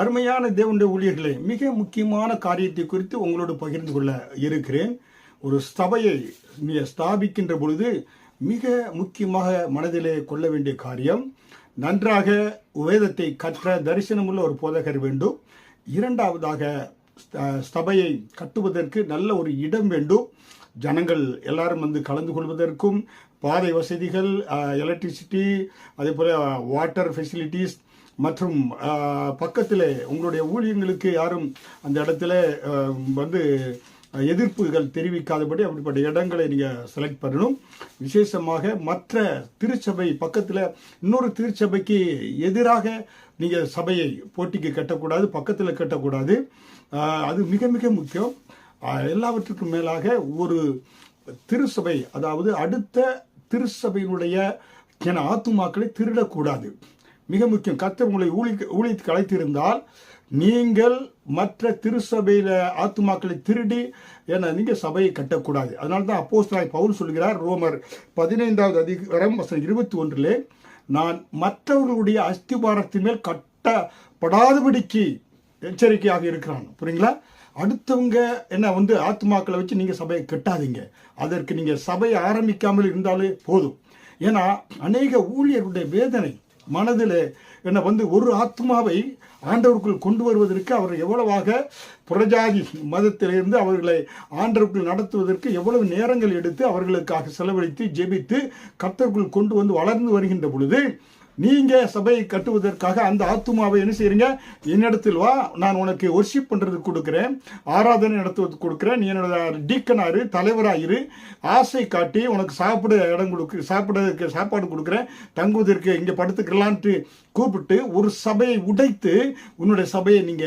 அருமையான தேவனுடைய ஊழியர்களே, மிக முக்கியமான காரியத்தை குறித்து உங்களோடு பகிர்ந்து கொள்ள இருக்கிறேன். ஒரு சபையை நீ ஸ்தாபிக்கின்ற பொழுது மிக முக்கியமாக மனதிலே கொள்ள வேண்டிய காரியம், நன்றாக வேதத்தை கற்ற தரிசனமுள்ள ஒரு போதகர் வேண்டும். இரண்டாவதாக சபையை கட்டுவதற்கு நல்ல ஒரு இடம் வேண்டும். ஜனங்கள் எல்லாரும் வந்து கலந்து கொள்வதற்கும் பாதை வசதிகள், எலக்ட்ரிசிட்டி, அதே போல் வாட்டர் ஃபெசிலிட்டிஸ் மற்றும் பக்கத்தில் உங்களுடைய ஊழியங்களுக்கு யாரும் அந்த இடத்துல வந்து எதிர்ப்புகள் தெரிவிக்காதபடி அப்படிப்பட்ட இடங்களை நீங்கள் செலக்ட் பண்ணணும். விசேஷமாக மற்ற திருச்சபை பக்கத்தில் இன்னொரு திருச்சபைக்கு எதிராக நீங்கள் சபையை போட்டிக்கு கட்டக்கூடாது, பக்கத்தில் கட்டக்கூடாது. அது மிக மிக முக்கியம். எல்லாவற்றுக்கும் மேலாக ஒரு திருச்சபை, அதாவது அடுத்த திருச்சபையினுடைய ஆத்துமாக்களை திருடக்கூடாது. மிக முக்கியம். கர்த்தர் உங்களை ஊழியத்துக்கு அழைத்திருந்தால் நீங்கள் மற்ற திருச்சபையில ஆத்துமாக்களை திருடி நீங்கள் சபையை கட்டக்கூடாது. அதனால தான் அப்போஸ்தலனாகிய பவுல் சொல்கிறார், ரோமர் 15வது அதிகாரம் 21, நான் மற்றவர்களுடைய அஸ்திபாரத்தின் மேல் கட்டப்படாதபடிக்கு எச்சரிக்கையாக இருக்கிறான். புரியுங்களா? அடுத்தவங்க வந்து ஆத்துமாக்களை வச்சு நீங்கள் சபையை கட்டாதீங்க. அதற்கு நீங்கள் சபையை ஆரம்பிக்காமல் இருந்தாலே போதும். ஏன்னா அநேக ஊழியர்களுடைய வேதனை மனதில் ஒரு ஆத்மாவை ஆண்டவருக்குள் கொண்டு வருவதற்கு அவர் எவ்வளவாக புறஜாதி மதத்திலிருந்து அவர்களை ஆண்டவருக்குள் நடத்துவதற்கு எவ்வளவு நேரங்கள் எடுத்து அவர்களுக்காக செலவழித்து ஜெபித்து கர்த்தருக்குள் கொண்டு வந்து வளர்ந்து வருகின்ற பொழுது, நீங்க சபையை கட்டுவதற்காக அந்த ஆத்துமாவை என்ன செய்யறீங்க? என்னிடத்தில் வா, நான் உனக்கு ஒர்ஷிப் பண்றதுக்கு கொடுக்குறேன், ஆராதனை நடத்துவதற்கு கொடுக்குறேன், நீ என்னோட டீக்கனாரு, தலைவராயிரு, ஆசை காட்டி உனக்கு சாப்பிட இடம் சாப்பிடுறதுக்கு சாப்பாடு கொடுக்குறேன், தங்குவதற்கு இங்க படுத்துக்கலான்ட்டு கூப்பிட்டு ஒரு சபையை உடைத்து உன்னுடைய சபையை நீங்க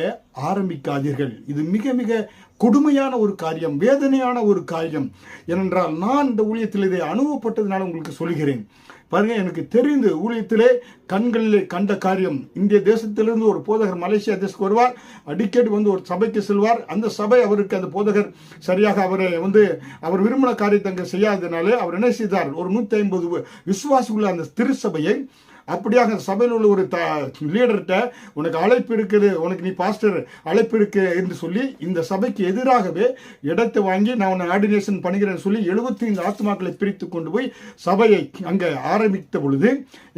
ஆரம்பிக்காதீர்கள். இது மிக மிக கொடுமையான ஒரு காரியம், வேதனையான ஒரு காரியம். ஏனென்றால் நான் இந்த ஊழியத்தில் இதை அனுபவப்பட்டதுனால உங்களுக்கு சொல்கிறேன். பாருங்க, எனக்கு தெரிந்து ஊழியத்திலே கண்களிலே கண்ட காரியம். இந்திய தேசத்திலிருந்து ஒரு போதகர் மலேசியா தேசத்துக்கு வருவார், அடிக்கடி ஒரு சபைக்கு செல்வார். அந்த சபை அவருக்கு அந்த போதகர் சரியாக அவரை அவர் விரும்பின காரியத்தை அங்கே செய்யாததுனாலே அவர் என்ன செய்தார்? ஒரு 150 விசுவாசிகள் அந்த திருச்சபையை அப்படியாக சபையில் உள்ள ஒரு லீடர்கிட்ட உனக்கு அழைப்பு இருக்குது, உனக்கு நீ பாஸ்டர் அழைப்பு இருக்கு என்று சொல்லி இந்த சபைக்கு எதிராகவே இடத்தை வாங்கி நான் உன்னை ஆர்டினேஷன் பண்ணுகிறேன்னு சொல்லி 75 ஆத்மாக்களை பிரித்து கொண்டு போய் சபையை அங்கே ஆரம்பித்த பொழுது,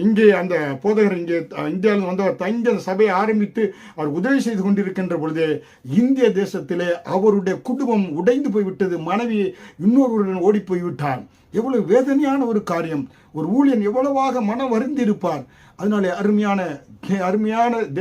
இங்கே அந்த போதகர் இங்கே இந்தியாவில் வந்தவர் தங்கி அந்த சபையை ஆரம்பித்து அவர் உதவி செய்து கொண்டிருக்கின்ற பொழுது இந்திய தேசத்திலே அவருடைய குடும்பம் உடைந்து போய்விட்டது. மனைவி இன்னொருவருடன் ஓடி போய்விட்டான். எவ்வளவு வேதனையான ஒரு காரியம். ஒரு ஊழியன் எவ்வளவாக மனம் வருந்தி இருப்பார். அதனாலே அருமையான தேவ